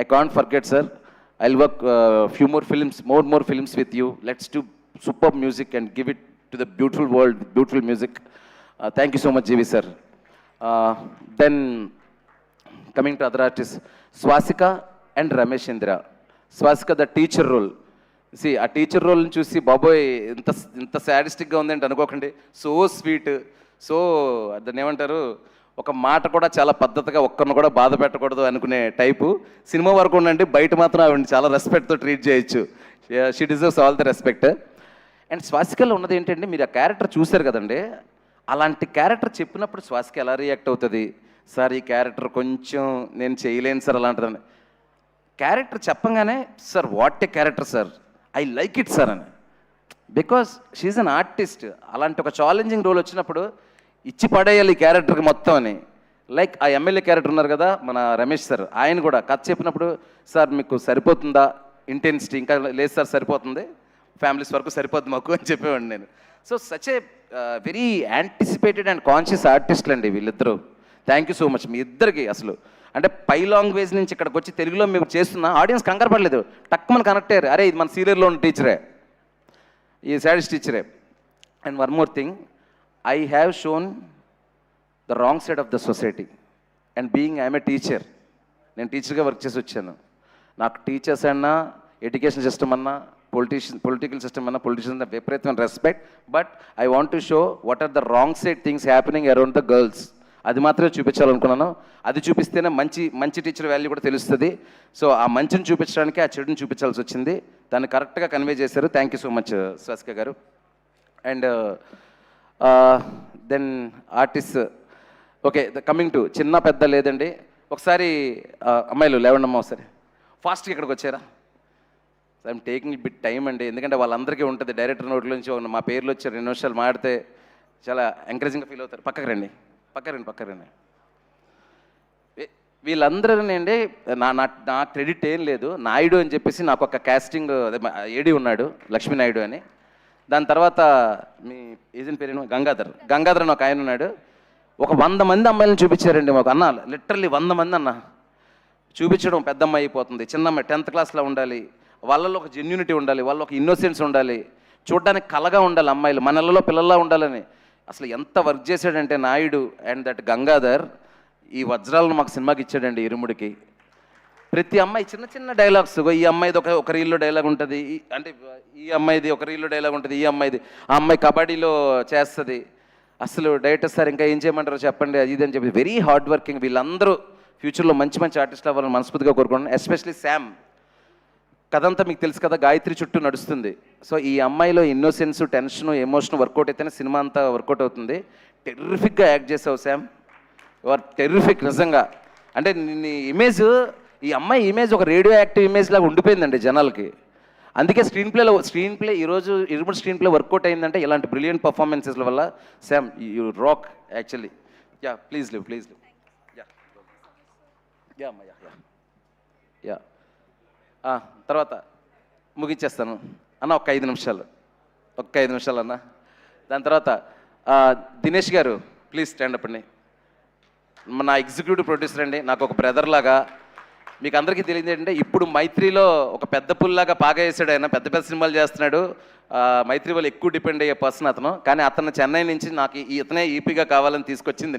I can't forget, sir. I'll work few more films with you. Let's do superb music and give it to the beautiful world, beautiful music. Thank you so much, GV sir. Then coming to other artists, Swasika and Ramesh Indra. Swasika, the teacher role. See, ఆ teacher రోల్ని చూసి బాబోయ్ ఇంత సాడిస్టిక్గా ఉందంటే అనుకోకండి. So sweet, so దాన్ని ఏమంటారు, ఒక మాట కూడా చాలా పద్ధతిగా ఒక్కరిని కూడా బాధ పెట్టకూడదు అనుకునే టైపు. సినిమా వరకు ఉండండి, బయట మాత్రం ఆవిడ చాలా రెస్పెక్ట్తో ట్రీట్ చేయొచ్చు. She deserves all the respect. And స్వాసికలో ఉన్నది ఏంటంటే, మీరు ఆ క్యారెక్టర్ చూశారు కదండి, అలాంటి క్యారెక్టర్ చెప్పినప్పుడు స్వాసిక ఎలా రియాక్ట్ అవుతుంది, సార్ ఈ క్యారెక్టర్ కొంచెం నేను చేయలేను సార్ అలాంటిదని. క్యారెక్టర్ చెప్పంగానే sir what a character sir, I like it sir అని. Because she an artist. అలాంటి ఒక ఛాలెంజింగ్ రోల్ వచ్చినప్పుడు ఇచ్చి పడేయాలి ఈ క్యారెక్టర్కి మొత్తం అని. లైక్ ఆ ఎమ్మెల్యే క్యారెక్టర్ ఉన్నారు కదా మన రమేష్ సార్, ఆయన కూడా కథ చెప్పినప్పుడు సార్ మీకు సరిపోతుందా ఇంటెన్సిటీ, ఇంకా లేదు సార్ సరిపోతుంది, ఫ్యామిలీస్ వరకు సరిపోతుంది మాకు అని చెప్పేవాడిని నేను. So such a very anticipated and conscious ఆర్టిస్టులు అండి వీళ్ళిద్దరూ. థ్యాంక్ యూ సో మచ్ మీ ఇద్దరికి. అసలు అంటే పై లాంగ్వేజ్ నుంచి ఇక్కడికి వచ్చి తెలుగులో మేము చేస్తున్న ఆడియన్స్ కంగారు పడలేదు, టక్ మన కనెక్ట్ అయ్యారు, అరే ఇది మన సీరియల్లో ఉన్న టీచరే, ఈ సాడిస్ట్ టీచరే. And one more thing, I have shown the wrong side of the society and being I'm a teacher. నేను టీచర్గా వర్క్ చేసి వచ్చాను. నాకు టీచర్స్ అన్నా, ఎడ్యుకేషన్ సిస్టమ్ అన్నా, పొలిటికల్ సిస్టమ్ అన్నా, పొలిటీషియన్స్ విపరీతమైన respect. But I want to show what are the wrong side things happening around the girls. అది మాత్రమే చూపించాలనుకున్నాను. అది చూపిస్తేనే మంచి టీచర్ వాల్యూ కూడా తెలుస్తుంది. సో ఆ మంచిని చూపించడానికి ఆ చెడుని చూపించాల్సి వచ్చింది. దాన్ని కరెక్ట్గా కన్వే చేశారు. Thank you so much Swasika garu. And then artist, okay, coming to చిన్న పెద్ద లేదండి. ఒకసారి అమ్మాయిలు లేవండమ్మా, ఒకసారి ఫాస్ట్గా ఇక్కడికి వచ్చారా. I'm taking it bit time అండి, ఎందుకంటే వాళ్ళందరికీ ఉంటుంది డైరెక్టర్ నోట్ల నుంచి మా పేర్లు వచ్చి 2 నిమిషాలు మాడితే చాలా ఎంకరేజింగ్గా ఫీల్ అవుతారు. పక్కకు రండి. వీళ్ళందరూ అండి, నా క్రెడిట్ ఏం లేదు. నాయుడు అని చెప్పేసి నాకు ఒక కాస్టింగ్ ఏడి ఉన్నాడు, లక్ష్మీ నాయుడు అని. దాని తర్వాత మీ ఏజెంట్ పేరు గంగాధర్ అని ఒక ఆయన ఉన్నాడు. ఒక 100 మంది అమ్మాయిలను చూపించారండి మాకు. అన్న లిటరల్లీ 100 మంది అన్న చూపించడం పెద్ద అమ్మాయి అయిపోతుంది. చిన్న అమ్మాయి 10th క్లాస్లో ఉండాలి, వాళ్ళలో ఒక జెన్యూనిటీ ఉండాలి, వాళ్ళలో ఒక ఇన్నోసెన్స్ ఉండాలి, చూడడానికి కలగా ఉండాలి అమ్మాయిలు, మనలలో పిల్లల్లా ఉండాలని. అసలు ఎంత వర్క్ చేశాడంటే నాయుడు అండ్ దట్ గంగాధర్ ఈ వజ్రాలను మాకు సినిమాకి ఇచ్చాడండి ఇరుముడికి. ప్రతి అమ్మాయి చిన్న చిన్న డైలాగ్స్, ఈ అమ్మాయిది ఒక రీల్లో డైలాగ్ ఉంటుంది, అంటే ఈ అమ్మాయిది ఒక రీల్లో డైలాగ్ ఉంటుంది, ఈ అమ్మాయిది, ఆ అమ్మాయి కబడ్డీలో చేస్తుంది. అసలు డైరెక్టర్ సార్ ఇంకా ఏం చేయమంటారో చెప్పండి అది ఇది అని చెప్పి వెరీ హార్డ్ వర్కింగ్. వీళ్ళందరూ ఫ్యూచర్లో మంచి ఆర్టిస్ట్ అవ్వాలని మనస్ఫూర్తిగా కోరుకుంటున్నాను. Especially Sam. కథంతా మీకు తెలుసు కదా, గాయత్రి చుట్టూ నడుస్తుంది. సో ఈ అమ్మాయిలో ఇన్నోసెన్స్, టెన్షన్, ఎమోషన్ వర్కౌట్ అయితేనే సినిమా అంతా వర్కౌట్ అవుతుంది. టెర్రిఫిక్గా యాక్ట్ చేసావు శామ్, యు ఆర్ టెర్రిఫిక్ నిజంగా. అంటే నీ ఇమేజ్, ఈ అమ్మాయి ఇమేజ్ ఒక రేడియో యాక్టివ్ ఇమేజ్ లాగా ఉండిపోయిందండి జనాలకి. అందుకే స్క్రీన్ ప్లే ఈరోజు ఇరుముడు స్క్రీన్ ప్లే వర్కౌట్ అయిందంటే ఇలాంటి బ్రిలియంట్ పర్ఫార్మెన్సెస్ల వల్ల. Sam you rock actually. Yeah please live. Yeah అమ్మా యా. తర్వాత ముగించేస్తాను అన్న, ఒక 5 నిమిషాలు అన్న. దాని తర్వాత దినేష్ గారు ప్లీజ్ స్టాండ్ అప్ అండి. నా ఎగ్జిక్యూటివ్ ప్రొడ్యూసర్ అండి, నాకు ఒక బ్రదర్ లాగా. మీకు అందరికీ తెలియదు ఏంటంటే, ఇప్పుడు మైత్రిలో ఒక పెద్ద పుల్లాగా పాగా వేసాడు ఆయన, పెద్ద సినిమాలు చేస్తున్నాడు. మైత్రి వాళ్ళు ఎక్కువ డిపెండ్ అయ్యే పర్సన్ అతను. కానీ అతను చెన్నై నుంచి నాకు ఇతనే ఈపీగా కావాలని తీసుకొచ్చింది.